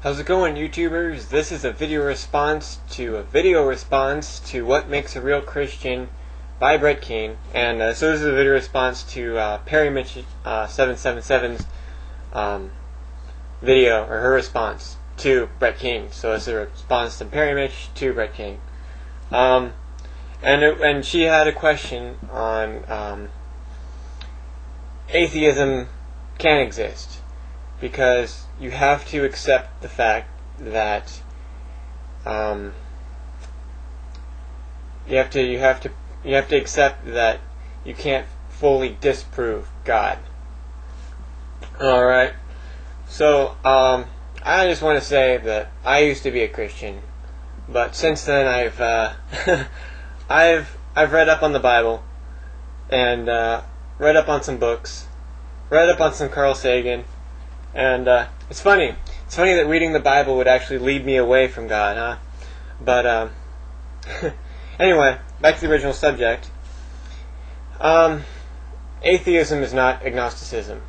How's it going, YouTubers? This is a video response to What Makes a Real Christian by Brett Keane. And so this is a video response to Perry Mitch 777's video, or her response to Brett Keane. So it's a response to Perry Mitch to Brett Keane. And she had a question on atheism can exist, because you have to accept the fact that you have to accept that you can't fully disprove God. All right. So I just want to say that I used to be a Christian, but since then I've I've read up on the Bible and read up on some books, read up on some Carl Sagan, and it's funny that reading the Bible would actually lead me away from God, huh? But anyway, back to the original subject. Atheism is not agnosticism.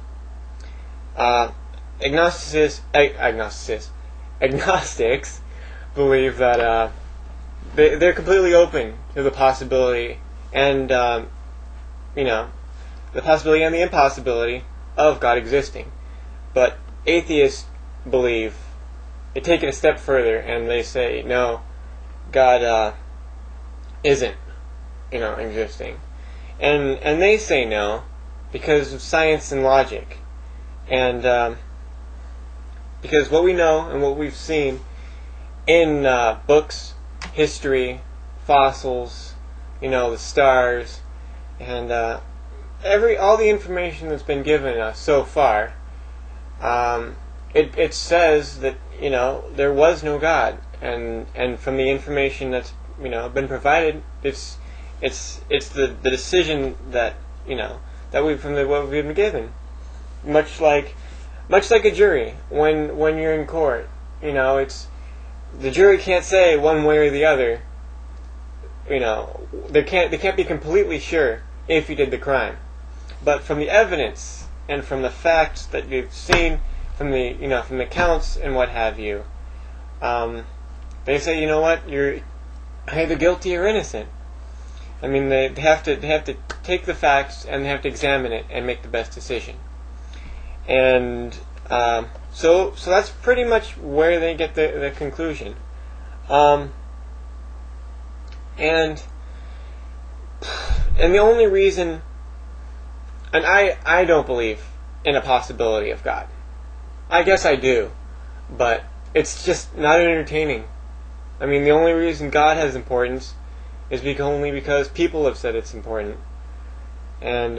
Agnostics believe that they're completely open to the possibility and the possibility and the impossibility of God existing. But atheists believe, they take it a step further and they say, no, God isn't existing. And they say no because of science and logic. And because what we know and what we've seen in books, history, fossils, the stars, and all the information that's been given us so far, it says that there was no God, and from the information that's been provided, it's the decision that what we've been given, much like a jury when you're in court. It's the jury can't say one way or the other. They can't be completely sure if you did the crime, but from the evidence and from the facts that you've seen, from the counts and what have you, they say, you know what, you're either guilty or innocent. I mean, they have to take the facts and they have to examine it and make the best decision. And so that's pretty much where they get the conclusion. And the only reason, and I don't believe in a possibility of God. I guess I do, but it's just not entertaining. I mean, the only reason God has importance is only because people have said it's important. And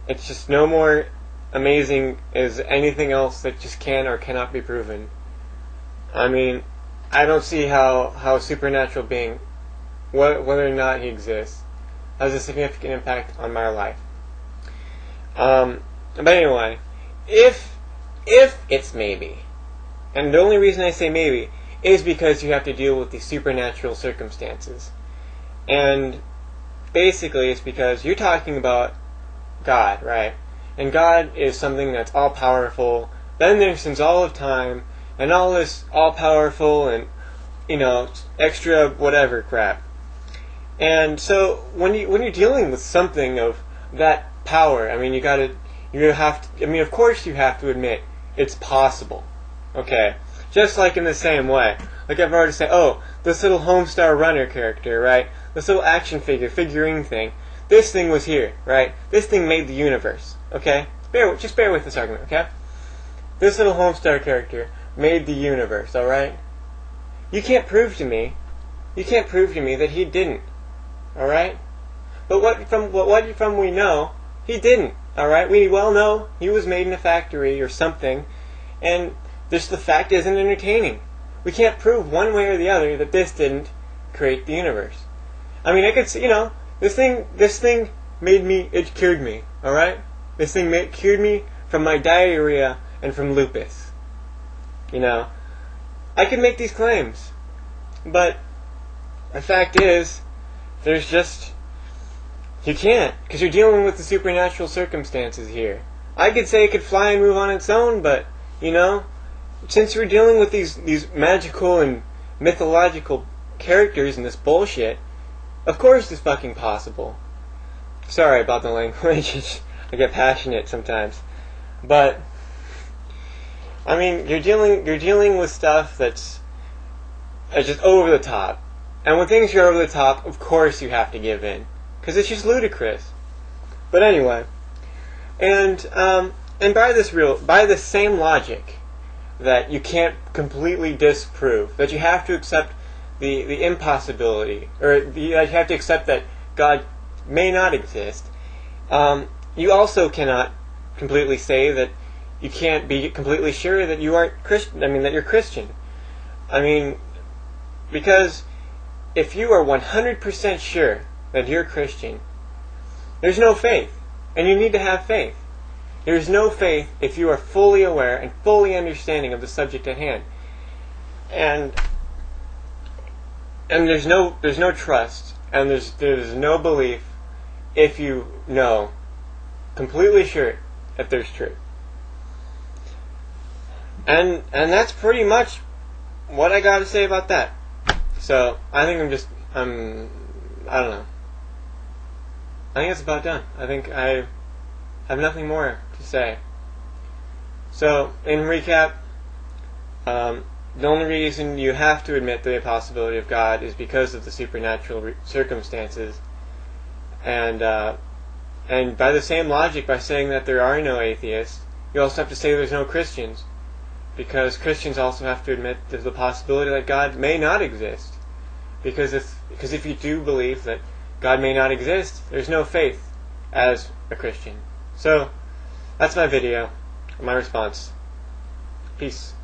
it's just no more amazing as anything else that just can or cannot be proven. I mean, I don't see how a supernatural being, whether or not he exists, has a significant impact on my life. But anyway, if it's maybe, and the only reason I say maybe is because you have to deal with these supernatural circumstances, and basically it's because you're talking about God, right? And God is something that's all powerful, been there since all of time, and all this all powerful and extra whatever crap. And so when you're dealing with something of that power, I mean, of course you have to admit it's possible. Okay? Just like in the same way. Like I've already said, this little Homestar Runner character, right? This little action figurine thing. This thing was here, right? This thing made the universe. Okay? Just bear with this argument, okay? This little Homestar character made the universe, alright? You can't prove to me that he didn't. Alright? But what from we know, he didn't. Alright? We well know he was made in a factory or something, and the fact isn't entertaining. We can't prove one way or the other that this didn't create the universe. I mean, I could say, this thing made me, it cured me, alright? This thing cured me from my diarrhea and from lupus. I can make these claims, but the fact is, you can't, because you're dealing with the supernatural circumstances here. I could say it could fly and move on its own, but, since we're dealing with these magical and mythological characters and this bullshit, of course it's fucking possible. Sorry about the language. I get passionate sometimes. But I mean, you're dealing with stuff that's just over the top. And when things are over the top, of course you have to give in, because it's just ludicrous. But anyway, and by this same logic that you can't completely disprove, that you have to accept the impossibility, or that you have to accept that God may not exist, you also cannot completely say that you can't be completely sure that you aren't Christian. I mean, that you're Christian. I mean, because if you are 100% sure that you're Christian, there's no faith, and you need to have faith. There's no faith if you are fully aware and fully understanding of the subject at hand, and there's no trust, and there's no belief if you know completely sure that there's truth. And that's pretty much what I got to say about that. So I think I don't know. I think it's about done. I think I have nothing more to say. So, in recap, the only reason you have to admit the possibility of God is because of the supernatural circumstances, and by the same logic, by saying that there are no atheists, you also have to say there's no Christians, because Christians also have to admit there's the possibility that God may not exist, because if you do believe that God may not exist, there's no faith as a Christian. So, that's my video, my response. Peace.